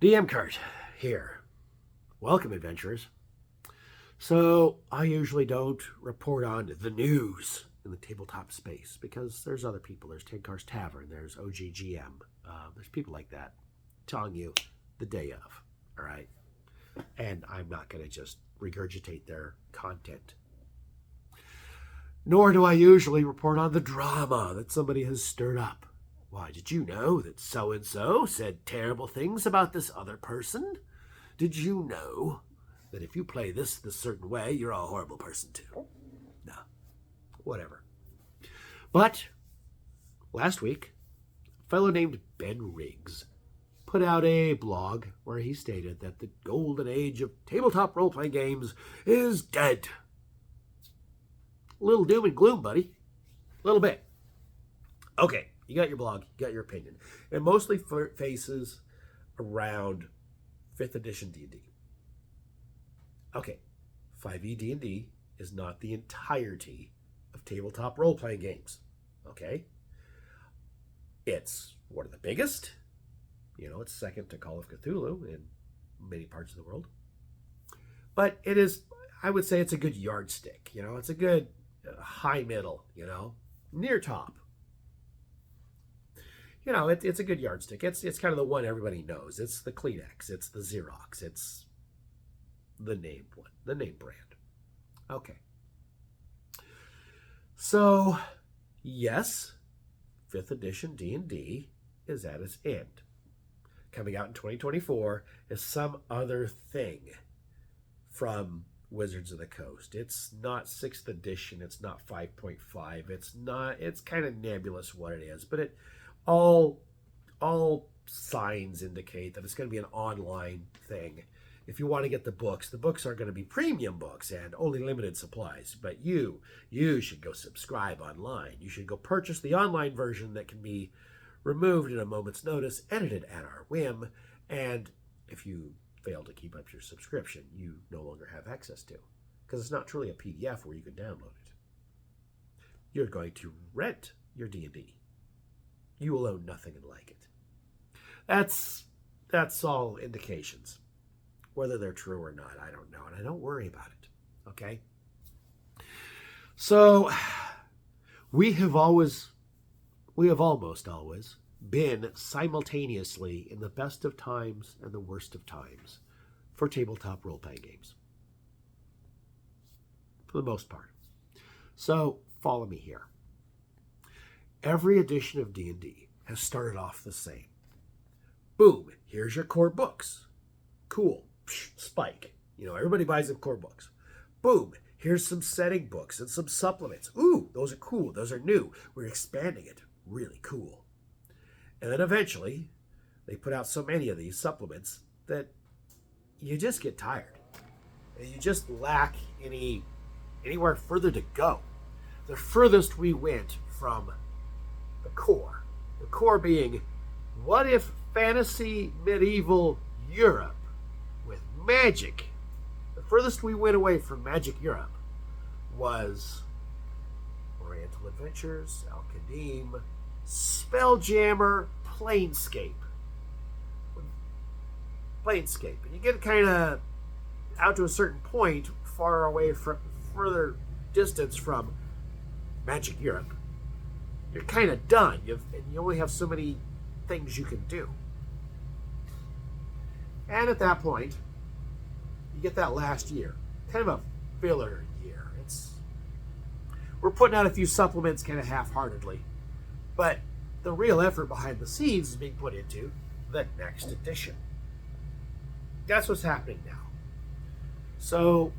DM Cart here. Welcome, adventurers. So, I usually don't report on the news in the tabletop space because there's other people. There's Ten Cars Tavern, there's OGGM, there's people like that telling you the day of, all right? And I'm not going to just regurgitate their content. Nor do I usually report on the drama that somebody has stirred up. Why, did you know that so-and-so said terrible things about this other person? Did you know that if you play this certain way, you're a horrible person too? No, whatever. But last week, a fellow named Ben Riggs put out a blog where he stated that the golden age of tabletop role-playing games is dead. A little doom and gloom, buddy. A little bit. Okay. You got your blog, you got your opinion. It mostly faces around 5th edition D&D. Okay, 5e D&D is not the entirety of tabletop role-playing games. Okay? It's one of the biggest. It's second to Call of Cthulhu in many parts of the world. But it is, I would say it's a good yardstick. It's a good high middle, near top. It's a good yardstick. It's kind of the one everybody knows. It's the Kleenex. It's the Xerox. It's the name one, the name brand. Okay. So, yes, 5th edition D&D is at its end. Coming out in 2024 is some other thing from Wizards of the Coast. It's not 6th edition. It's not 5.5. It's kind of nebulous what it is, but all signs indicate that it's going to be an online thing. If you want to get the books are going to be premium books and only limited supplies. But you should go subscribe online. You should go purchase the online version that can be removed at a moment's notice, edited at our whim, and if you fail to keep up your subscription, you no longer have access to, because it's not truly a PDF where you can download it. You're going to rent your D&D. You will own nothing and like it. That's all indications. Whether they're true or not, I don't know, and I don't worry about it. Okay? So we have almost always been simultaneously in the best of times and the worst of times for tabletop role-playing games. For the most part. So follow me here. Every edition of D&D has started off the same. Boom, here's your core books. Cool, spike. Everybody buys the core books. Boom, here's some setting books and some supplements. Ooh, those are cool, those are new. We're expanding it, really cool. And then eventually, they put out so many of these supplements that you just get tired. And you just lack anywhere further to go. The furthest we went from the core being, what if fantasy medieval Europe with magic? The furthest we went away from magic Europe was Oriental Adventures, Al-Qadim, Spelljammer, Planescape. And you get kind of out to a certain point, far away from further distance from magic Europe. You're kind of done. You only have so many things you can do. And at that point, you get that last year. Kind of a filler year. We're putting out a few supplements kind of half-heartedly. But the real effort behind the scenes is being put into the next edition. That's what's happening now. So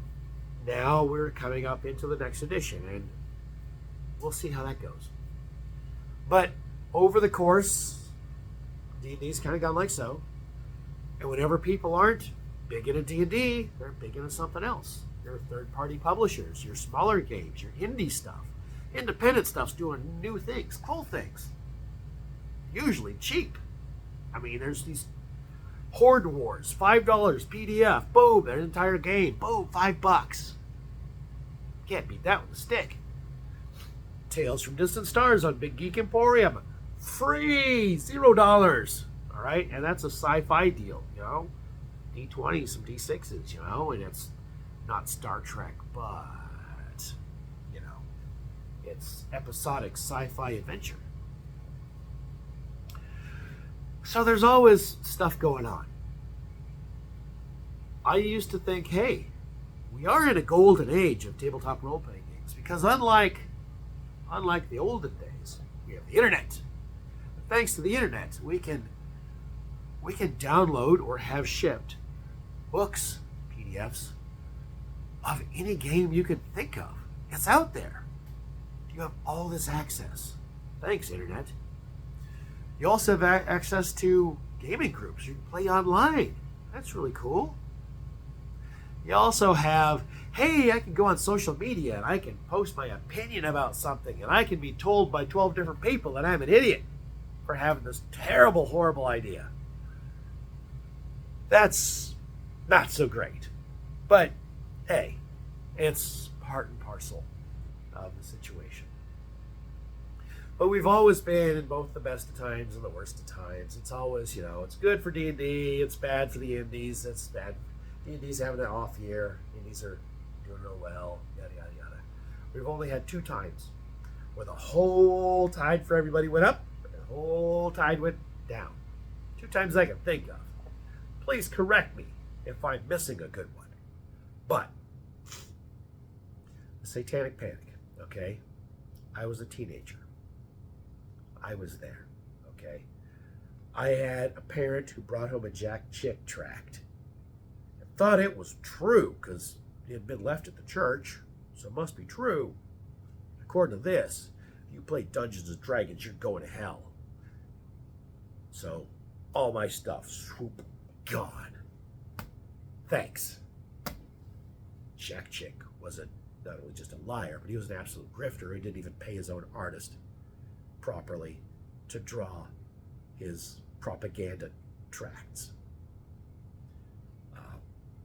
now we're coming up into the next edition, and we'll see how that goes. But over the course, D&D's kind of gone like so. And whenever people aren't big into D&D, they're big into something else. Your third-party publishers, your smaller games, your indie stuff. Independent stuff's doing new things, cool things. Usually cheap. I mean, there's these Horde Wars, $5 PDF. Boom, an entire game. Boom, $5. Can't beat that with a stick. Tales from Distant Stars on Big Geek Emporium. Free! $0. All all right? And that's a sci-fi deal, D20s, some D6s, and it's not Star Trek, but, it's episodic sci-fi adventure. So there's always stuff going on. I used to think, hey, we are in a golden age of tabletop role-playing games, because unlike the olden days, we have the internet. And thanks to the internet, we can download or have shipped books, PDFs, of any game you can think of. It's out there. You have all this access. Thanks, internet. You also have access to gaming groups. You can play online. That's really cool. You also have, hey, I can go on social media and I can post my opinion about something, and I can be told by 12 different people that I'm an idiot for having this terrible, horrible idea. That's not so great. But, hey, it's part and parcel of the situation. But we've always been in both the best of times and the worst of times. It's always, it's good for D&D, it's bad for the indies, it's bad. D&D's having an off year, indies are doing real well, yada, yada, yada. We've only had 2 times where the whole tide for everybody went up and the whole tide went down. 2 times I can think of. Please correct me if I'm missing a good one. But, the Satanic Panic, okay? I was a teenager. I was there, okay? I had a parent who brought home a Jack Chick tract. I thought it was true because it had been left at the church, so it must be true. According to this, if you play Dungeons and Dragons, you're going to hell. So, all my stuff, swoop, gone. Thanks. Jack Chick was not only just a liar, but he was an absolute grifter who didn't even pay his own artist properly to draw his propaganda tracts.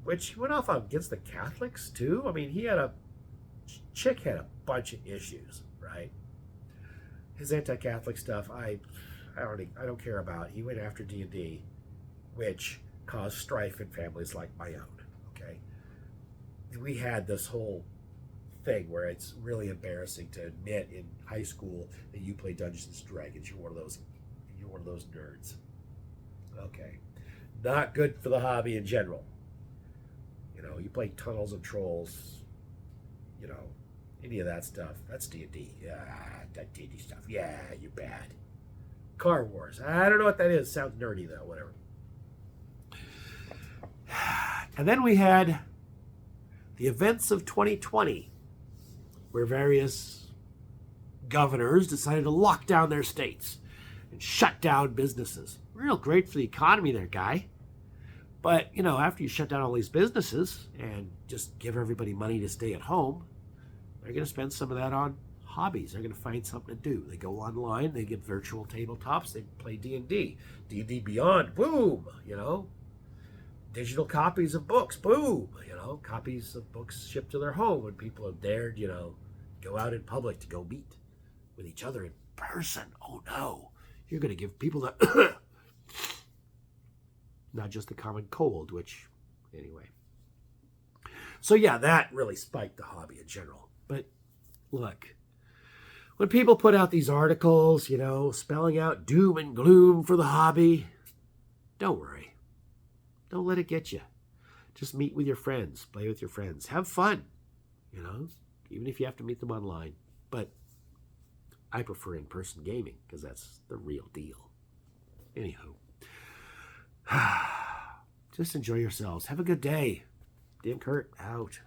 Which went off against the Catholics too. I mean, Chick had a bunch of issues, right? His anti-Catholic stuff, I don't care about. He went after D&D, which caused strife in families like my own. Okay, we had this whole thing where it's really embarrassing to admit in high school that you play Dungeons and Dragons. You're one of those nerds. Okay, not good for the hobby in general. You play Tunnels and Trolls. Any of that stuff. That's D&D. Yeah, that D&D stuff. Yeah, you're bad. Car Wars. I don't know what that is. Sounds nerdy though. Whatever. And then we had the events of 2020, where various governors decided to lock down their states and shut down businesses. Real great for the economy there, guy. But, after you shut down all these businesses and just give everybody money to stay at home, they're going to spend some of that on hobbies. They're going to find something to do. They go online, they get virtual tabletops, they play D&D. D&D Beyond, boom, Digital copies of books, boom, copies of books shipped to their home when people have dared, go out in public to go meet with each other in person. Oh no, you're going to give people the not just the common cold, which, anyway. So yeah, that really spiked the hobby in general. But look, when people put out these articles, spelling out doom and gloom for the hobby, don't worry. Don't let it get you. Just meet with your friends, play with your friends, have fun, even if you have to meet them online. But I prefer in-person gaming because that's the real deal. Anywho. Just enjoy yourselves. Have a good day. Dan Kurt, out.